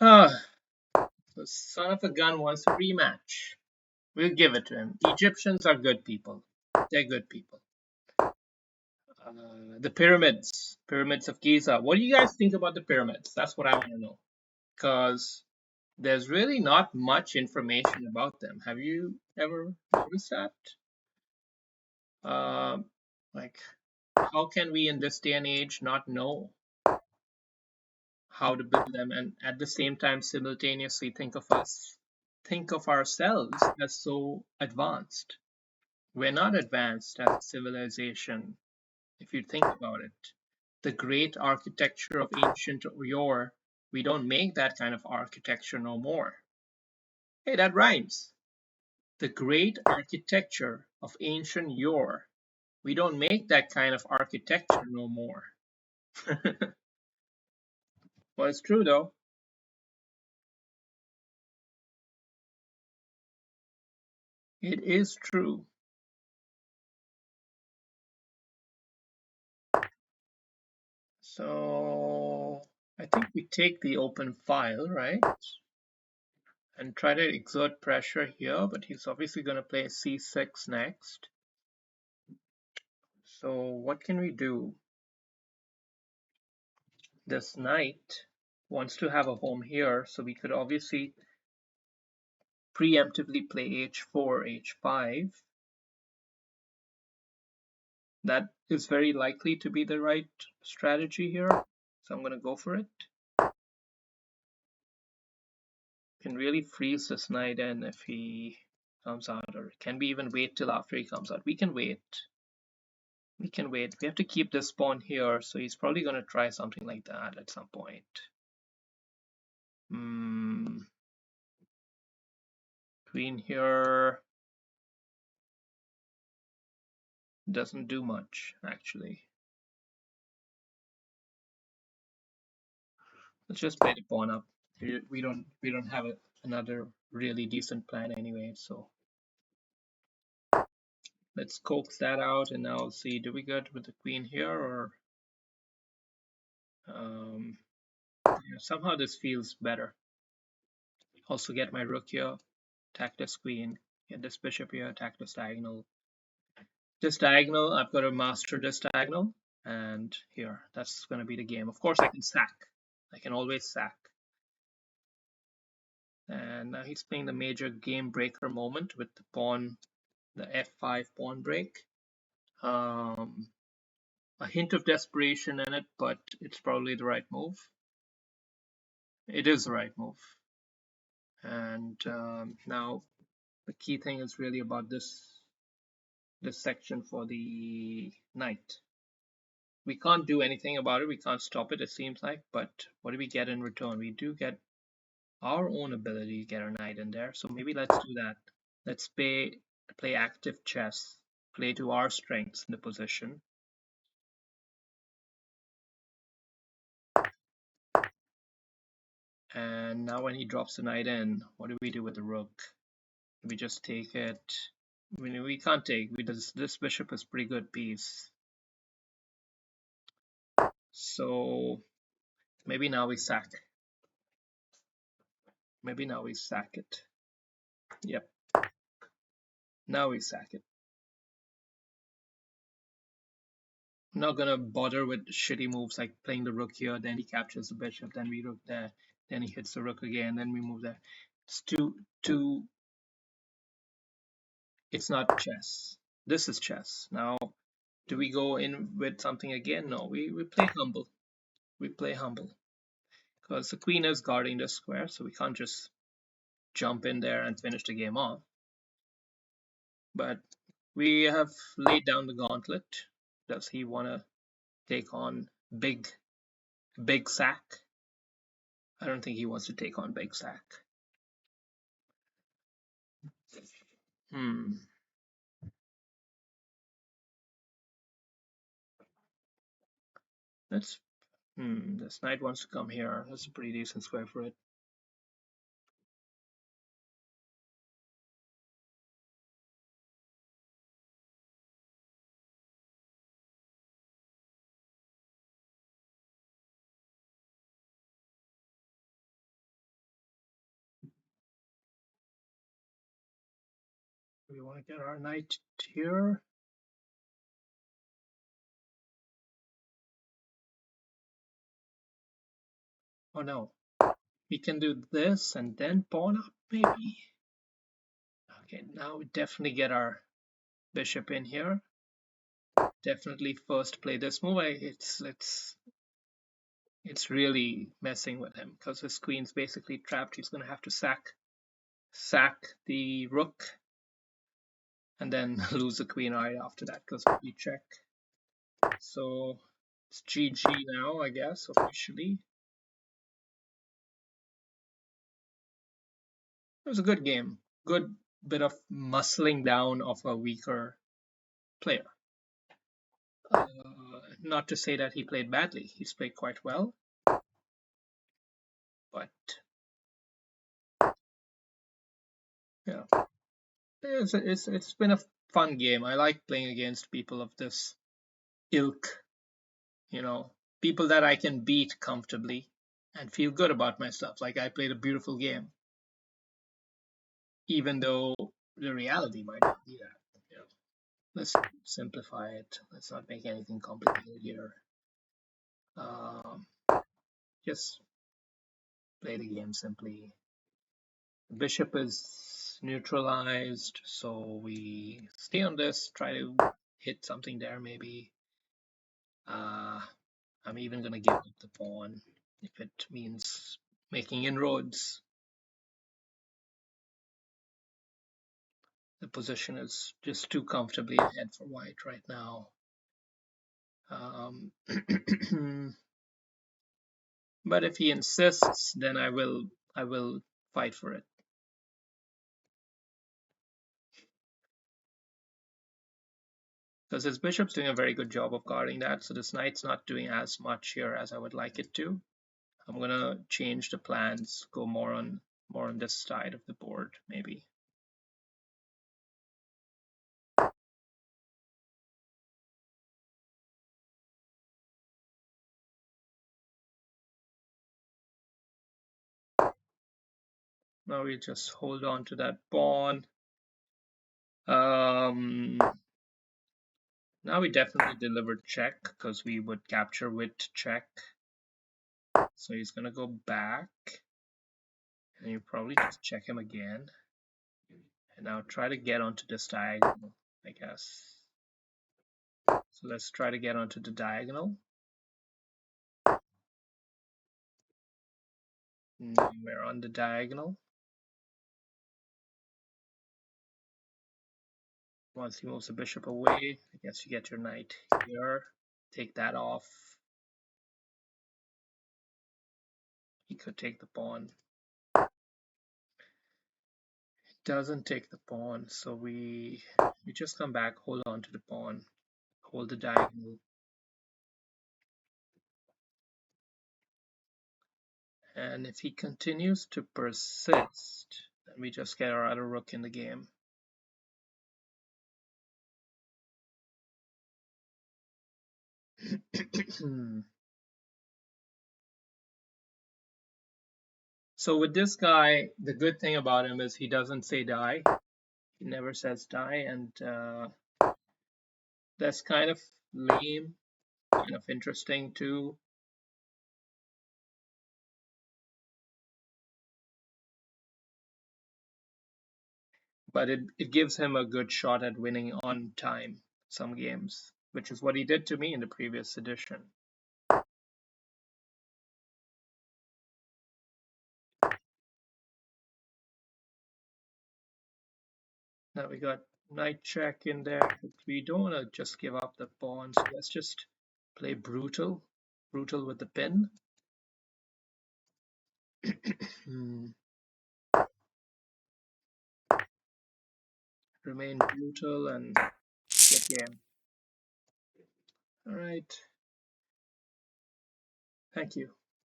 Ah, the son of a gun wants a rematch. We'll give it to him. Egyptians are good people. They're good people. The pyramids of Giza. What do you guys think about the pyramids? That's what I want to know. Because there's really not much information about them. Have you ever noticed that? Um, like, how can we in this day and age not know how to build them and at the same time simultaneously think of ourselves as so advanced? We're not advanced as a civilization, if you think about it. The great architecture of ancient yore, we don't make that kind of architecture no more. Hey, that rhymes. The great architecture of ancient yore. We don't make that kind of architecture no more. Well, it's true though. It is true. So I think we take the open file, right? And try to exert pressure here, but he's obviously going to play c6 next. So what can we do? This knight wants to have a home here, so we could obviously preemptively play h4, h5. That is very likely to be the right strategy here, so I'm going to go for it. Can really freeze this knight in if he comes out, or can we even wait till after he comes out? We can wait. We can wait. We have to keep this pawn here, so he's probably going to try something like that at some point. Queen here doesn't do much, actually. Let's just play the pawn up. We don't have another really decent plan anyway, so let's coax that out, and now see, do we go with the queen here, or yeah, somehow this feels better. Also get my rook here, attack this queen, get this bishop here, attack this diagonal. This diagonal, I've got to master this diagonal, and here, that's going to be the game. Of course, I can sack. I can always sack. And now he's playing the major game breaker moment with the pawn, the f5 pawn break. A hint of desperation in it, but it's probably the right move. It is the right move. And now the key thing is really about this section for the knight. We can't do anything about it. We can't stop it, it seems like. But what do we get in return? We do get our own ability to get our knight in there. So maybe let's do that. Let's play active chess, play to our strengths in the position. And now when he drops the knight in, what do we do with the rook? We just take it. I mean, we can't take. This bishop is pretty good piece. So maybe now we sack. Maybe now we sack it. Yep. Now we sack it. I'm not gonna bother with shitty moves like playing the rook here, then he captures the bishop, then we rook there, then he hits the rook again, then we move there. It's too. It's not chess. This is chess. Now, do we go in with something again? No, we play humble. We play humble. Because the queen is guarding the square, so we can't just jump in there and finish the game off. But we have laid down the gauntlet. Does he want to take on big sack? I don't think he wants to take on big sack. Let's. This knight wants to come here. That's a pretty decent square for it. We want to get our knight here. Oh no, we can do this and then pawn up, maybe. Okay, now we definitely get our bishop in here. Definitely first play this move. It's really messing with him because his queen's basically trapped. He's going to have to sack the rook and then lose the queen right after that because we check. So it's GG now, I guess, officially. It was a good game. Good bit of muscling down of a weaker player. Not to say that he played badly. He's played quite well. But yeah, it's been a fun game. I like playing against people of this ilk, people that I can beat comfortably and feel good about myself. Like I played a beautiful game, even though the reality might not be that. Let's simplify it. Let's not make anything complicated here. Um, just play the game simply. The bishop is neutralized, so we stay on this, try to hit something there maybe. I'm even going to give up the pawn if it means making inroads. The position is just too comfortably ahead for white right now. But if he insists, then I will fight for it. Because his bishop's doing a very good job of guarding that, so this knight's not doing as much here as I would like it to. I'm gonna change the plans, go more on this side of the board, maybe. Now we just hold on to that pawn. Now we definitely delivered check because we would capture with check. So he's gonna go back, and you probably just check him again. And now try to get onto this diagonal, I guess. So let's try to get onto the diagonal. Now we're on the diagonal. Once he moves the bishop away, I guess you get your knight here. Take that off. He could take the pawn. Doesn't take the pawn, so we just come back, hold on to the pawn, hold the diagonal. And if he continues to persist, then we just get our other rook in the game. So with this guy, the good thing about him is he doesn't say die. He never says die, and that's kind of lame, kind of interesting too. But it gives him a good shot at winning on time some games, which is what he did to me in the previous edition. Now we got knight check in there, but we don't want to just give up the pawn, so let's just play brutal with the pin. Remain brutal and get game. All right. Thank you.